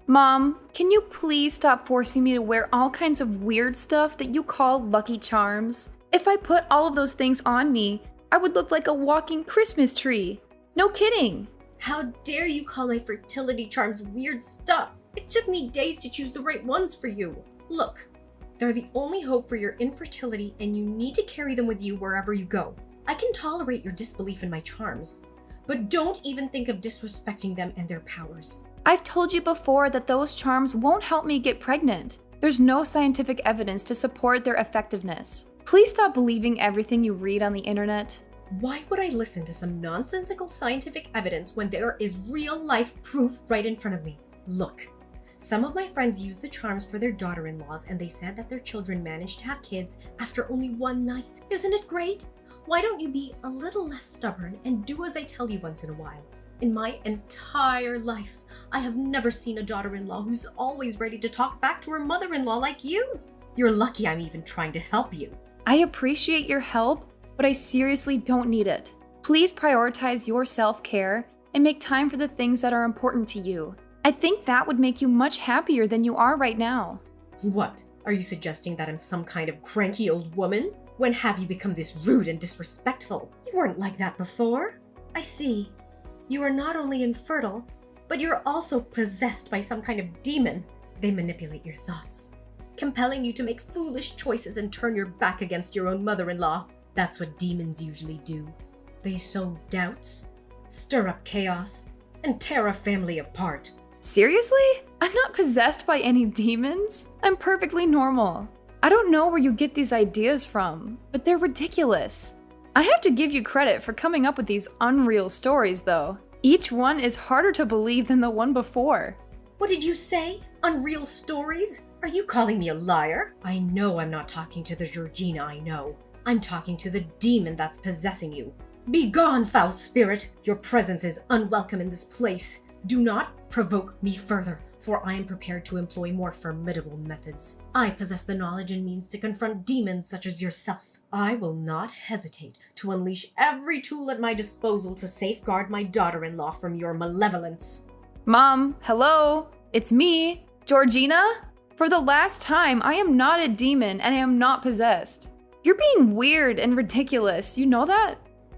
Mom, can you please stop forcing me to wear all kinds of weird stuff that you call Lucky Charms? If I put all of those things on me, I would look like a walking Christmas tree. No kidding. How dare you call my fertility charms weird stuff? It took me days to choose the right ones for you. Look, they're the only hope for your infertility and you need to carry them with you wherever you go. I can tolerate your disbelief in my charms, but don't even think of disrespecting them and their powers. I've told you before that those charms won't help me get pregnant. There's no scientific evidence to support their effectiveness. Please stop believing everything you read on the internet. Why would I listen to some nonsensical scientific evidence when there is real-life proof right in front of me? Look, some of my friends use the charms for their daughter-in-laws and they said that their children managed to have kids after only one night. Isn't it great? Why don't you be a little less stubborn and do as I tell you once in a while? In my entire life, I have never seen a daughter-in-law who's always ready to talk back to her mother-in-law like you. You're lucky I'm even trying to help you. I appreciate your help, but I seriously don't need it. Please prioritize your self-care and make time for the things that are important to you. I think that would make you much happier than you are right now. What? Are you suggesting that I'm some kind of cranky old woman? When have you become this rude and disrespectful? You weren't like that before. I see. You are not only infertile, but you're also possessed by some kind of demon. They manipulate your thoughts, compelling you to make foolish choices and turn your back against your own mother-in-law. That's what demons usually do. They sow doubts, stir up chaos, and tear a family apart. Seriously? I'm not possessed by any demons. I'm perfectly normal. I don't know where you get these ideas from, but they're ridiculous. I have to give you credit for coming up with these unreal stories, though. Each one is harder to believe than the one before. What did you say? Unreal stories? Are you calling me a liar? I know I'm not talking to the Georgina I know. I'm talking to the demon that's possessing you. Be gone, foul spirit! Your presence is unwelcome in this place. Do not provoke me further, for I am prepared to employ more formidable methods. I possess the knowledge and means to confront demons such as yourself. I will not hesitate to unleash every tool at my disposal to safeguard my daughter-in-law from your malevolence. Mom, hello? It's me, Georgina? For the last time, I am not a demon and I am not possessed. You're being weird and ridiculous, you know that?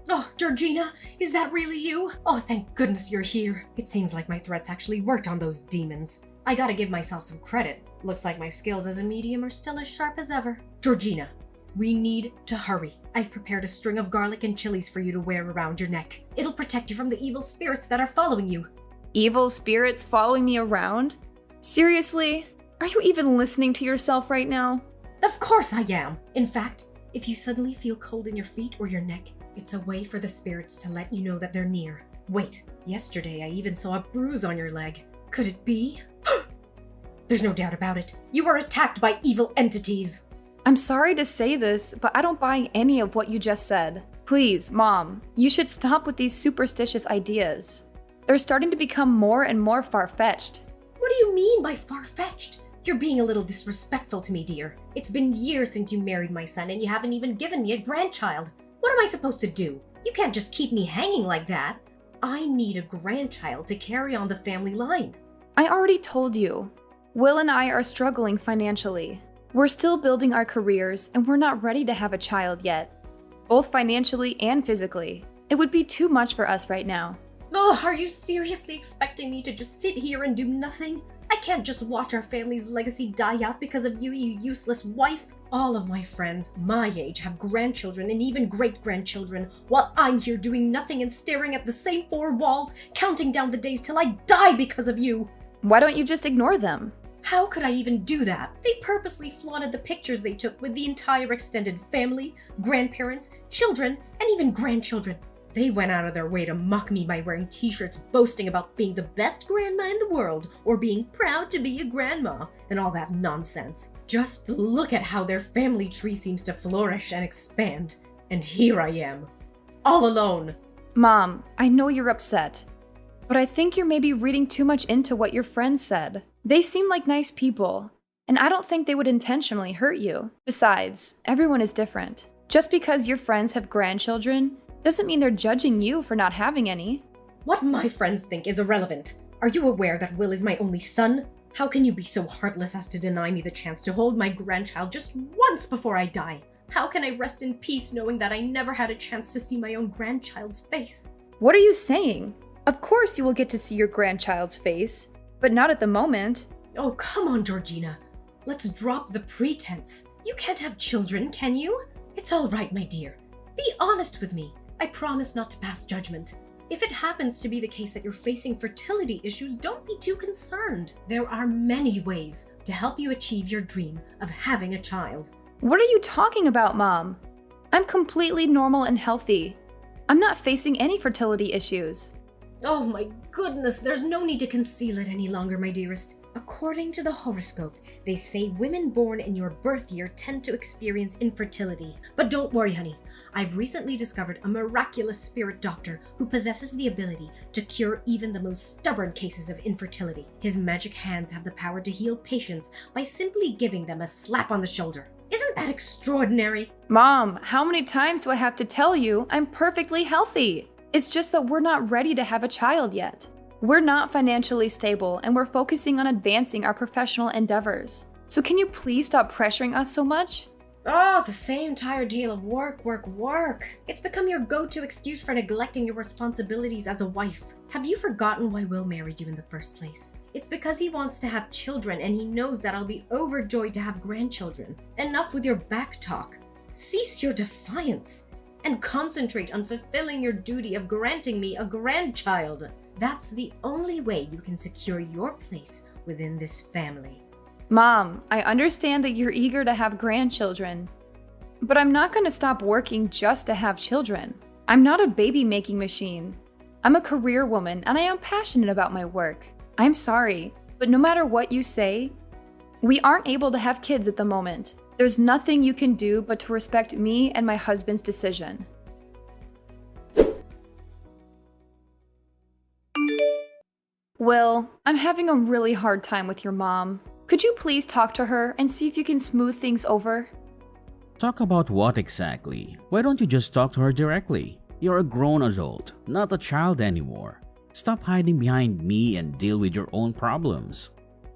Oh, Georgina, is that really you? Oh, thank goodness you're here. It seems like my threats actually worked on those demons. I gotta give myself some credit. Looks like my skills as a medium are still as sharp as ever. Georgina, we need to hurry. I've prepared a string of garlic and chilies for you to wear around your neck. It'll protect you from the evil spirits that are following you. Evil spirits following me around? Seriously? Are you even listening to yourself right now? Of course I am. In fact, if you suddenly feel cold in your feet or your neck, it's a way for the spirits to let you know that they're near. Wait, yesterday I even saw a bruise on your leg. Could it be? There's no doubt about it. You were attacked by evil entities. I'm sorry to say this, but I don't buy any of what you just said. Please, Mom, you should stop with these superstitious ideas. They're starting to become more and more far-fetched. What do you mean by far-fetched? You're being a little disrespectful to me, dear. It's been years since you married my son and you haven't even given me a grandchild. What am I supposed to do? You can't just keep me hanging like that. I need a grandchild to carry on the family line. I already told you. Will and I are struggling financially. We're still building our careers and we're not ready to have a child yet. Both financially and physically. It would be too much for us right now. Oh, are you seriously expecting me to just sit here and do nothing? I can't just watch our family's legacy die out because of you, you useless wife. All of my friends my age have grandchildren and even great-grandchildren, while I'm here doing nothing and staring at the same four walls, counting down the days till I die because of you. Why don't you just ignore them? How could I even do that? They purposely flaunted the pictures they took with the entire extended family, grandparents, children, and even grandchildren. They went out of their way to mock me by wearing t-shirts boasting about being the best grandma in the world or being proud to be a grandma and all that nonsense. Just look at how their family tree seems to flourish and expand. And here I am, all alone. Mom, I know you're upset, but I think you're maybe reading too much into what your friends said. They seem like nice people, and I don't think they would intentionally hurt you. Besides, everyone is different. Just because your friends have grandchildren doesn't mean they're judging you for not having any. What my friends think is irrelevant. Are you aware that Will is my only son? How can you be so heartless as to deny me the chance to hold my grandchild just once before I die? How can I rest in peace knowing that I never had a chance to see my own grandchild's face? What are you saying? Of course you will get to see your grandchild's face, but not at the moment. Oh, come on, Georgina. Let's drop the pretense. You can't have children, can you? It's all right, my dear. Be honest with me. I promise not to pass judgment. If it happens to be the case that you're facing fertility issues, don't be too concerned. There are many ways to help you achieve your dream of having a child. What are you talking about, Mom? I'm completely normal and healthy. I'm not facing any fertility issues. Oh my goodness, there's no need to conceal it any longer, my dearest. According to the horoscope, they say women born in your birth year tend to experience infertility. But don't worry, honey. I've recently discovered a miraculous spirit doctor who possesses the ability to cure even the most stubborn cases of infertility. His magic hands have the power to heal patients by simply giving them a slap on the shoulder. Isn't that extraordinary? Mom, how many times do I have to tell you I'm perfectly healthy? It's just that we're not ready to have a child yet. We're not financially stable and we're focusing on advancing our professional endeavors. So can you please stop pressuring us so much? Oh, the same tired deal of work. It's become your go-to excuse for neglecting your responsibilities as a wife. Have you forgotten why Will married you in the first place? It's because he wants to have children and he knows that I'll be overjoyed to have grandchildren. Enough with your back talk. Cease your defiance and concentrate on fulfilling your duty of granting me a grandchild. That's the only way you can secure your place within this family. Mom, I understand that you're eager to have grandchildren, but I'm not going to stop working just to have children. I'm not a baby-making machine. I'm a career woman and I am passionate about my work. I'm sorry, but no matter what you say, we aren't able to have kids at the moment. There's nothing you can do but to respect me and my husband's decision. Will, I'm having a really hard time with your mom. Could you please talk to her and see if you can smooth things over? Talk about what exactly? Why don't you just talk to her directly? You're a grown adult, not a child anymore. Stop hiding behind me and deal with your own problems.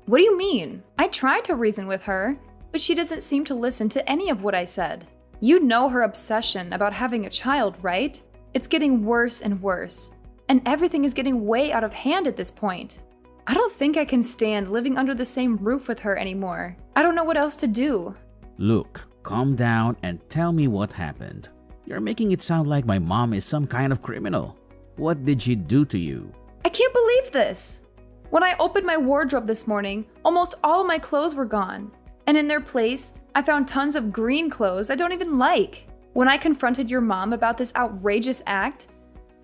What do you mean? I tried to reason with her, but she doesn't seem to listen to any of what I said. You know her obsession about having a child, right? It's getting worse and worse, and everything is getting way out of hand at this point. I don't think I can stand living under the same roof with her anymore. I don't know what else to do. Look, calm down and tell me what happened. You're making it sound like my mom is some kind of criminal. What did she do to you? I can't believe this! When I opened my wardrobe this morning, almost all of my clothes were gone. And in their place, I found tons of green clothes I don't even like. When I confronted your mom about this outrageous act,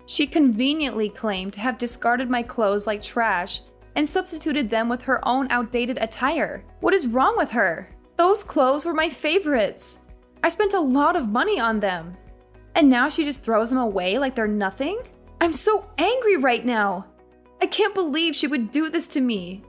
she conveniently claimed to have discarded my clothes like trash and substituted them with her own outdated attire. What is wrong with her? Those clothes were my favorites. I spent a lot of money on them. And now she just throws them away like they're nothing? I'm so angry right now. I can't believe she would do this to me.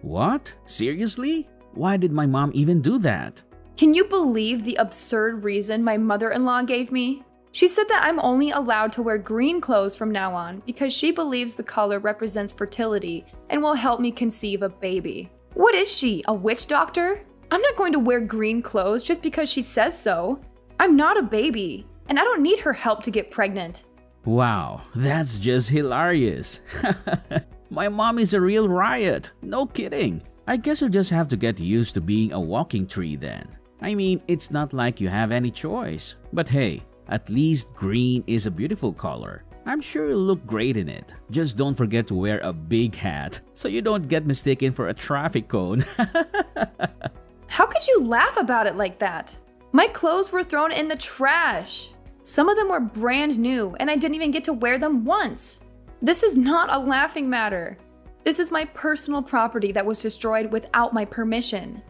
What? Seriously? Why did my mom even do that? Can you believe the absurd reason my mother-in-law gave me? She said that I'm only allowed to wear green clothes from now on because she believes the color represents fertility and will help me conceive a baby. What is she, a witch doctor? I'm not going to wear green clothes just because she says so. I'm not a baby, and I don't need her help to get pregnant. Wow, that's just hilarious. My mom is a real riot, no kidding. I guess you'll just have to get used to being a walking tree then. I mean, it's not like you have any choice. But hey, at least green is a beautiful color. I'm sure you'll look great in it. Just don't forget to wear a big hat so you don't get mistaken for a traffic cone. How could you laugh about it like that? My clothes were thrown in the trash. Some of them were brand new and I didn't even get to wear them once. This is not a laughing matter. This is my personal property that was destroyed without my permission.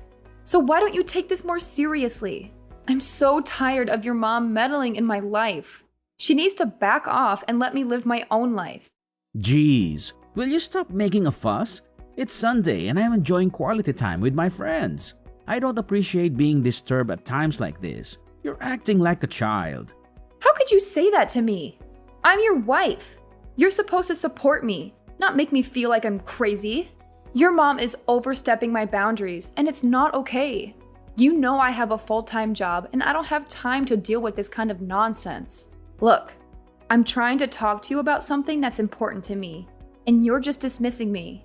So why don't you take this more seriously? I'm so tired of your mom meddling in my life. She needs to back off and let me live my own life. Jeez, will you stop making a fuss? It's Sunday and I'm enjoying quality time with my friends. I don't appreciate being disturbed at times like this. You're acting like a child. How could you say that to me? I'm your wife. You're supposed to support me, not make me feel like I'm crazy. Your mom is overstepping my boundaries, and it's not okay. You know I have a full-time job, and I don't have time to deal with this kind of nonsense. Look, I'm trying to talk to you about something that's important to me, and you're just dismissing me.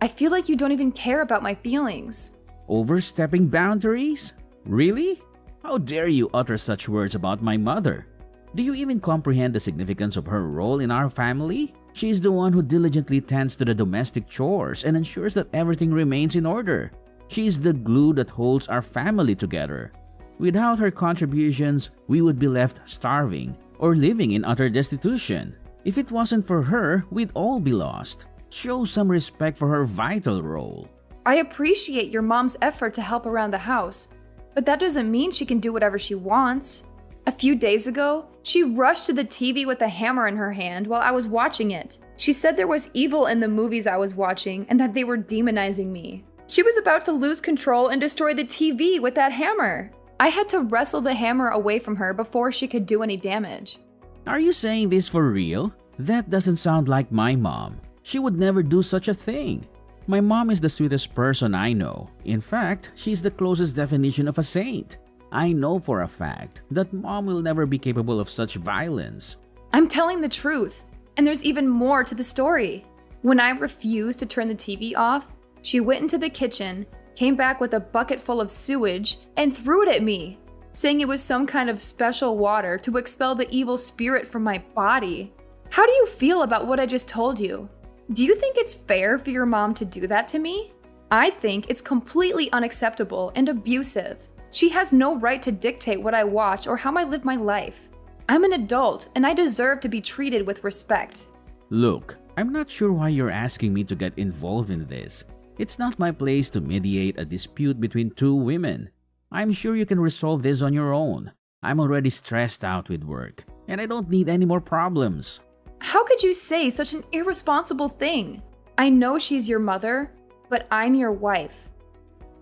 I feel like you don't even care about my feelings. Overstepping boundaries? Really? How dare you utter such words about my mother? Do you even comprehend the significance of her role in our family? She is the one who diligently tends to the domestic chores and ensures that everything remains in order. She is the glue that holds our family together. Without her contributions, we would be left starving or living in utter destitution. If it wasn't for her, we'd all be lost. Show some respect for her vital role. I appreciate your mom's effort to help around the house, but that doesn't mean she can do whatever she wants. A few days ago, she rushed to the TV with a hammer in her hand while I was watching it. She said there was evil in the movies I was watching and that they were demonizing me. She was about to lose control and destroy the TV with that hammer. I had to wrestle the hammer away from her before she could do any damage. Are you saying this for real? That doesn't sound like my mom. She would never do such a thing. My mom is the sweetest person I know. In fact, she's the closest definition of a saint. I know for a fact that mom will never be capable of such violence. I'm telling the truth, and there's even more to the story. When I refused to turn the TV off, she went into the kitchen, came back with a bucket full of sewage, and threw it at me, saying it was some kind of special water to expel the evil spirit from my body. How do you feel about what I just told you? Do you think it's fair for your mom to do that to me? I think it's completely unacceptable and abusive. She has no right to dictate what I watch or how I live my life. I'm an adult and I deserve to be treated with respect. Look, I'm not sure why you're asking me to get involved in this. It's not my place to mediate a dispute between two women. I'm sure you can resolve this on your own. I'm already stressed out with work, and I don't need any more problems. How could you say such an irresponsible thing? I know she's your mother, but I'm your wife.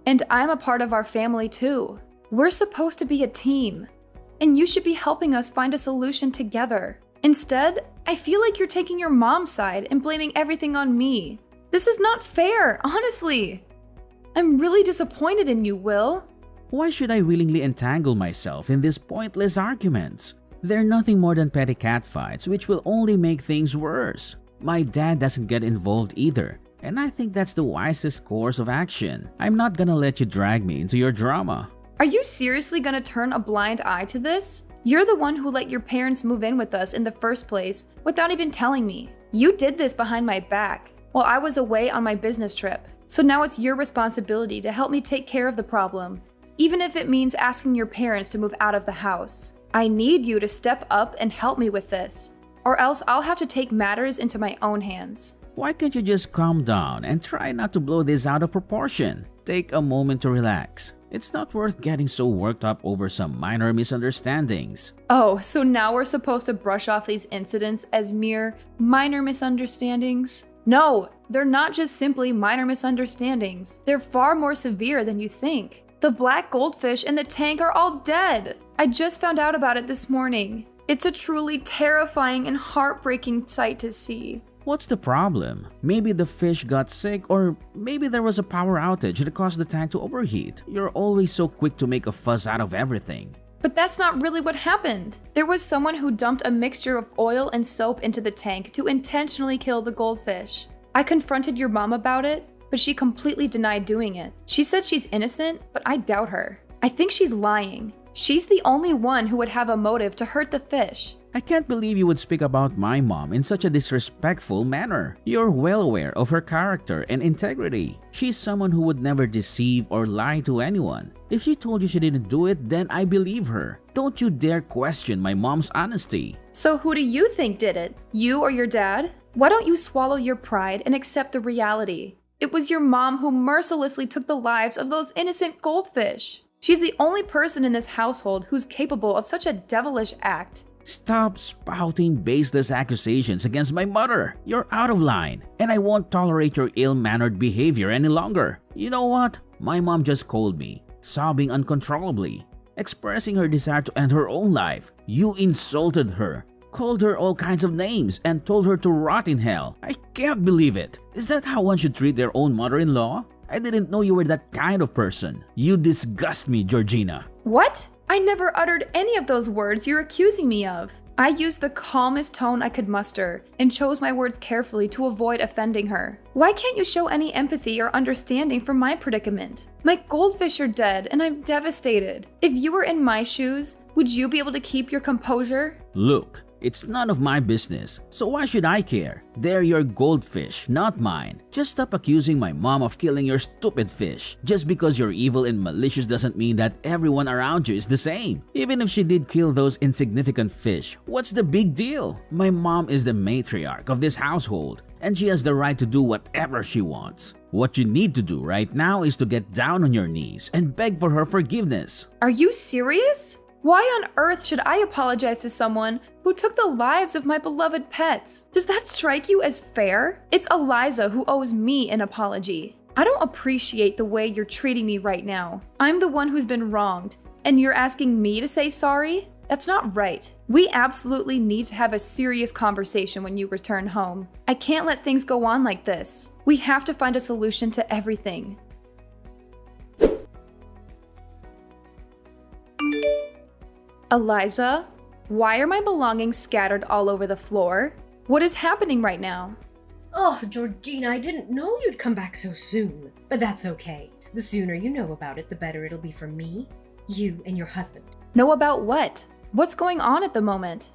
And I'm a part of our family too. We're supposed to be a team, and you should be helping us find a solution together. Instead, I feel like you're taking your mom's side and blaming everything on me. This is not fair, honestly. I'm really disappointed in you, Will. Why should I willingly entangle myself in these pointless arguments? They're nothing more than petty catfights, which will only make things worse. My dad doesn't get involved either, and I think that's the wisest course of action. I'm not gonna let you drag me into your drama. Are you seriously gonna turn a blind eye to this? You're the one who let your parents move in with us in the first place without even telling me. You did this behind my back while I was away on my business trip. So now it's your responsibility to help me take care of the problem, even if it means asking your parents to move out of the house. I need you to step up and help me with this, or else I'll have to take matters into my own hands. Why can't you just calm down and try not to blow this out of proportion? Take a moment to relax. It's not worth getting so worked up over some minor misunderstandings. Oh, so now we're supposed to brush off these incidents as mere minor misunderstandings? No, they're not just simply minor misunderstandings. They're far more severe than you think. The black goldfish in the tank are all dead. I just found out about it this morning. It's a truly terrifying and heartbreaking sight to see. What's the problem? Maybe the fish got sick, or maybe there was a power outage that caused the tank to overheat. You're always so quick to make a fuss out of everything. But that's not really what happened. There was someone who dumped a mixture of oil and soap into the tank to intentionally kill the goldfish. I confronted your mom about it, but she completely denied doing it. She said she's innocent, but I doubt her. I think she's lying. She's the only one who would have a motive to hurt the fish. I can't believe you would speak about my mom in such a disrespectful manner. You're well aware of her character and integrity. She's someone who would never deceive or lie to anyone. If she told you she didn't do it, then I believe her. Don't you dare question my mom's honesty. So who do you think did it? You or your dad? Why don't you swallow your pride and accept the reality? It was your mom who mercilessly took the lives of those innocent goldfish. She's the only person in this household who's capable of such a devilish act. Stop spouting baseless accusations against my mother. You're out of line, and I won't tolerate your ill-mannered behavior any longer. You know what? My mom just called me, sobbing uncontrollably, expressing her desire to end her own life. You insulted her, Called her all kinds of names and told her to rot in hell. I can't believe it. Is that how one should treat their own mother-in-law? I didn't know you were that kind of person. You disgust me, Georgina. What? I never uttered any of those words you're accusing me of. I used the calmest tone I could muster and chose my words carefully to avoid offending her. Why can't you show any empathy or understanding for my predicament? My goldfish are dead and I'm devastated. If you were in my shoes, would you be able to keep your composure? Look, it's none of my business, so why should I care? They're your goldfish, not mine. Just stop accusing my mom of killing your stupid fish. Just because you're evil and malicious doesn't mean that everyone around you is the same. Even if she did kill those insignificant fish, what's the big deal? My mom is the matriarch of this household, and she has the right to do whatever she wants. What you need to do right now is to get down on your knees and beg for her forgiveness. Are you serious? Why on earth should I apologize to someone who took the lives of my beloved pets? Does that strike you as fair? It's Eliza who owes me an apology. I don't appreciate the way you're treating me right now. I'm the one who's been wronged, and you're asking me to say sorry? That's not right. We absolutely need to have a serious conversation when you return home. I can't let things go on like this. We have to find a solution to everything. Eliza, why are my belongings scattered all over the floor? What is happening right now? Oh, Georgina, I didn't know you'd come back so soon. But that's okay. The sooner you know about it, the better it'll be for me, you, and your husband. Know about what? What's going on at the moment?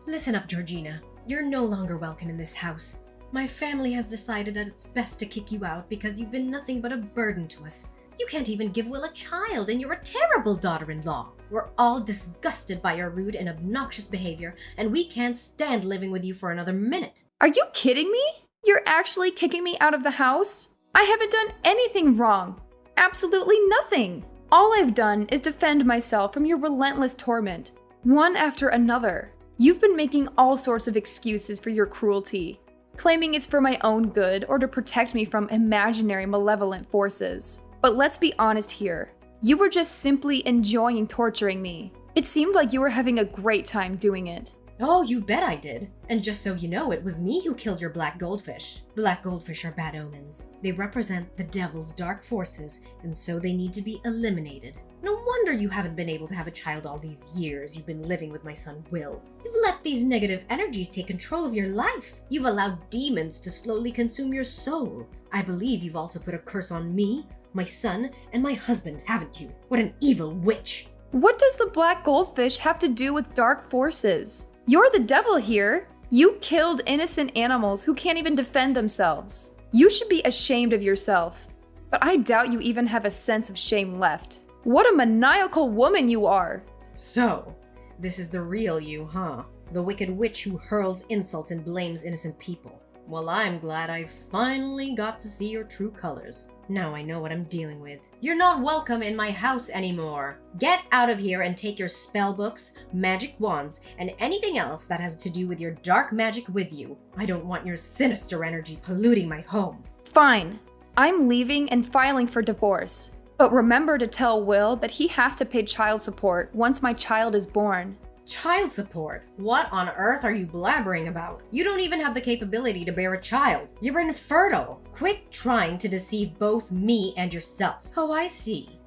Listen up, Georgina. You're no longer welcome in this house. My family has decided that it's best to kick you out because you've been nothing but a burden to us. You can't even give Will a child, and you're a terrible daughter-in-law. We're all disgusted by your rude and obnoxious behavior, and we can't stand living with you for another minute. Are you kidding me? You're actually kicking me out of the house? I haven't done anything wrong. Absolutely nothing. All I've done is defend myself from your relentless torment, one after another. You've been making all sorts of excuses for your cruelty, claiming it's for my own good or to protect me from imaginary malevolent forces. But let's be honest here. You were just simply enjoying torturing me. It seemed like you were having a great time doing it. Oh, you bet I did. And just so you know, it was me who killed your black goldfish. Black goldfish are bad omens. They represent the devil's dark forces, and so they need to be eliminated. No wonder you haven't been able to have a child all these years you've been living with my son Will. You've let these negative energies take control of your life. You've allowed demons to slowly consume your soul. I believe you've also put a curse on me, my son, and my husband, haven't you? What an evil witch! What does the black goldfish have to do with dark forces? You're the devil here. You killed innocent animals who can't even defend themselves. You should be ashamed of yourself. But I doubt you even have a sense of shame left. What a maniacal woman you are! So, this is the real you, huh? The wicked witch who hurls insults and blames innocent people. Well, I'm glad I finally got to see your true colors. Now I know what I'm dealing with. You're not welcome in my house anymore. Get out of here and take your spell books, magic wands, and anything else that has to do with your dark magic with you. I don't want your sinister energy polluting my home. Fine. I'm leaving and filing for divorce. But remember to tell Will that he has to pay child support once my child is born. Child support? What on earth are you blabbering about? You don't even have the capability to bear a child. You're infertile. Quit trying to deceive both me and yourself. Oh, I see.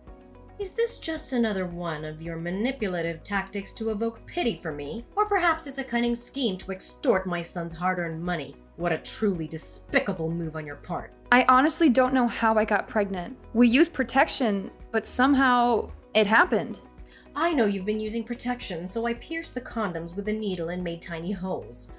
Is this just another one of your manipulative tactics to evoke pity for me? Or perhaps it's a cunning scheme to extort my son's hard-earned money? What a truly despicable move on your part. I honestly don't know how I got pregnant. We used protection, but somehow it happened. I know you've been using protection, so I pierced the condoms with a needle and made tiny holes.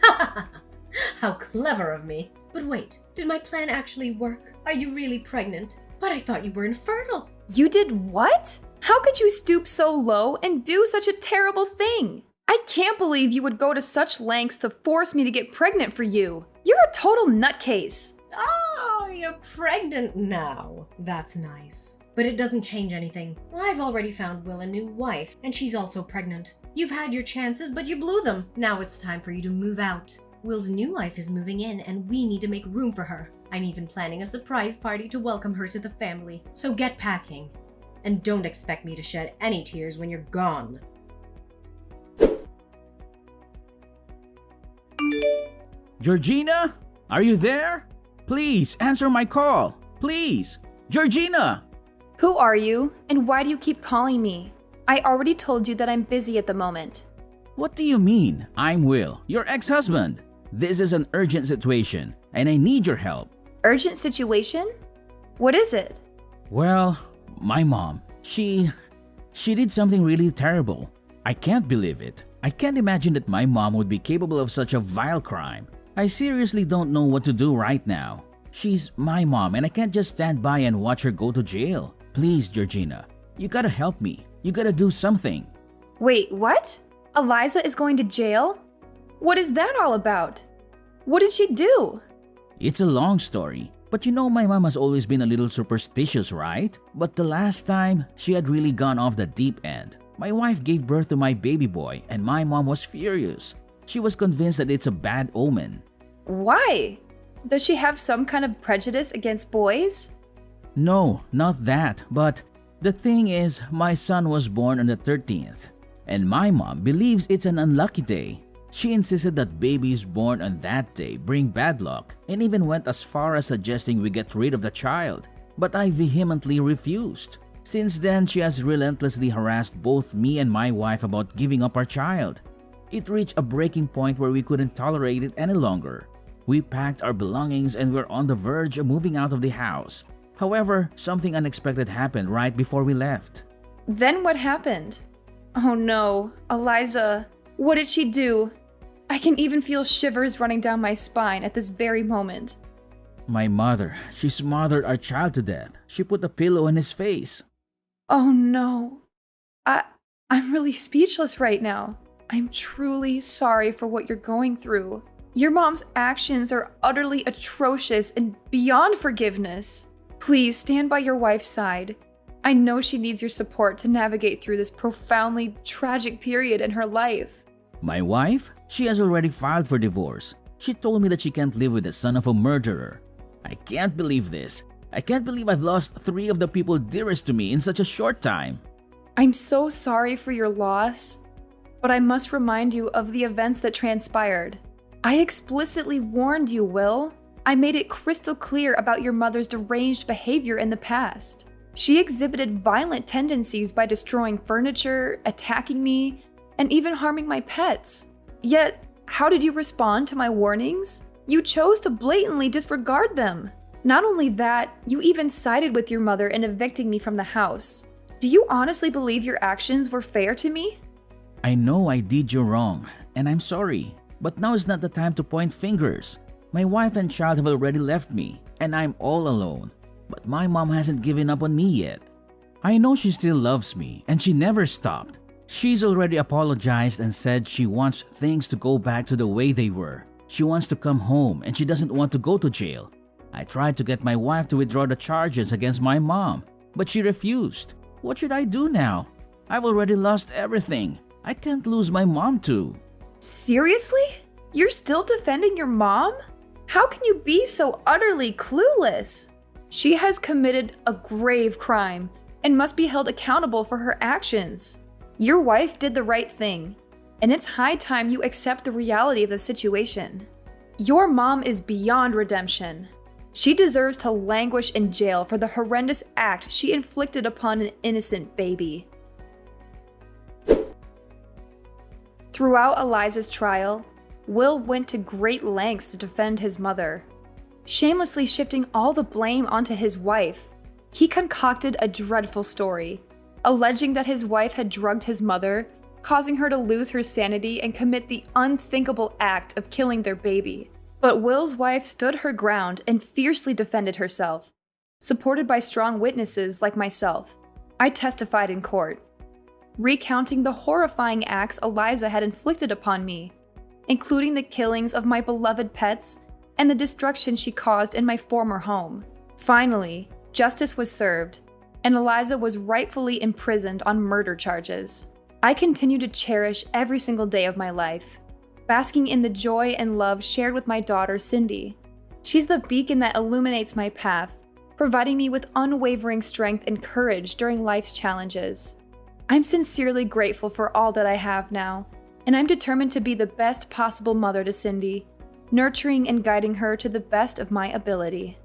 How clever of me. But wait, did my plan actually work? Are you really pregnant? But I thought you were infertile. You did what? How could you stoop so low and do such a terrible thing? I can't believe you would go to such lengths to force me to get pregnant for you. You're a total nutcase. Oh, you're pregnant now. That's nice. But it doesn't change anything. I've already found Will a new wife, and she's also pregnant. You've had your chances, but you blew them. Now it's time for you to move out. Will's new wife is moving in, and we need to make room for her. I'm even planning a surprise party to welcome her to the family. So get packing. And don't expect me to shed any tears when you're gone. Georgina? Are you there? Please answer my call. Please. Georgina! Who are you, and why do you keep calling me? I already told you that I'm busy at the moment. What do you mean? I'm Will, your ex-husband. This is an urgent situation, and I need your help. Urgent situation? What is it? Well, my mom, she did something really terrible. I can't believe it. I can't imagine that my mom would be capable of such a vile crime. I seriously don't know what to do right now. She's my mom and I can't just stand by and watch her go to jail. Please, Georgina, you gotta help me. You gotta do something. Wait, what? Eliza is going to jail? What is that all about? What did she do? It's a long story, but you know my mom has always been a little superstitious, right? But the last time, she had really gone off the deep end. My wife gave birth to my baby boy and my mom was furious. She was convinced that it's a bad omen. Why? Does she have some kind of prejudice against boys? No, not that, but the thing is, my son was born on the 13th, and my mom believes it's an unlucky day. She insisted that babies born on that day bring bad luck and even went as far as suggesting we get rid of the child, but I vehemently refused. Since then, she has relentlessly harassed both me and my wife about giving up our child. It reached a breaking point where we couldn't tolerate it any longer. We packed our belongings and were on the verge of moving out of the house. However, something unexpected happened right before we left. Then what happened? Oh no, Eliza, what did she do? I can even feel shivers running down my spine at this very moment. My mother, she smothered our child to death. She put a pillow in his face. Oh no. I'm really speechless right now. I'm truly sorry for what you're going through. Your mom's actions are utterly atrocious and beyond forgiveness. Please stand by your wife's side. I know she needs your support to navigate through this profoundly tragic period in her life. My wife? She has already filed for divorce. She told me that she can't live with the son of a murderer. I can't believe this. I can't believe I've lost 3 of the people dearest to me in such a short time. I'm so sorry for your loss, but I must remind you of the events that transpired. I explicitly warned you, Will. I made it crystal clear about your mother's deranged behavior in the past. She exhibited violent tendencies by destroying furniture, attacking me, and even harming my pets. Yet, how did you respond to my warnings? You chose to blatantly disregard them. Not only that, you even sided with your mother in evicting me from the house. Do you honestly believe your actions were fair to me? I know I did you wrong, and I'm sorry. But now is not the time to point fingers. My wife and child have already left me, and I'm all alone. But my mom hasn't given up on me yet. I know she still loves me, and she never stopped. She's already apologized and said she wants things to go back to the way they were. She wants to come home, and she doesn't want to go to jail. I tried to get my wife to withdraw the charges against my mom, but she refused. What should I do now? I've already lost everything. I can't lose my mom too. Seriously? You're still defending your mom? How can you be so utterly clueless? She has committed a grave crime and must be held accountable for her actions. Your wife did the right thing, and it's high time you accept the reality of the situation. Your mom is beyond redemption. She deserves to languish in jail for the horrendous act she inflicted upon an innocent baby. Throughout Eliza's trial, Will went to great lengths to defend his mother. Shamelessly shifting all the blame onto his wife, he concocted a dreadful story, alleging that his wife had drugged his mother, causing her to lose her sanity and commit the unthinkable act of killing their baby. But Will's wife stood her ground and fiercely defended herself, supported by strong witnesses like myself. I testified in court, recounting the horrifying acts Eliza had inflicted upon me, including the killings of my beloved pets and the destruction she caused in my former home. Finally, justice was served, and Eliza was rightfully imprisoned on murder charges. I continue to cherish every single day of my life, basking in the joy and love shared with my daughter, Cindy. She's the beacon that illuminates my path, providing me with unwavering strength and courage during life's challenges. I'm sincerely grateful for all that I have now, and I'm determined to be the best possible mother to Cindy, nurturing and guiding her to the best of my ability.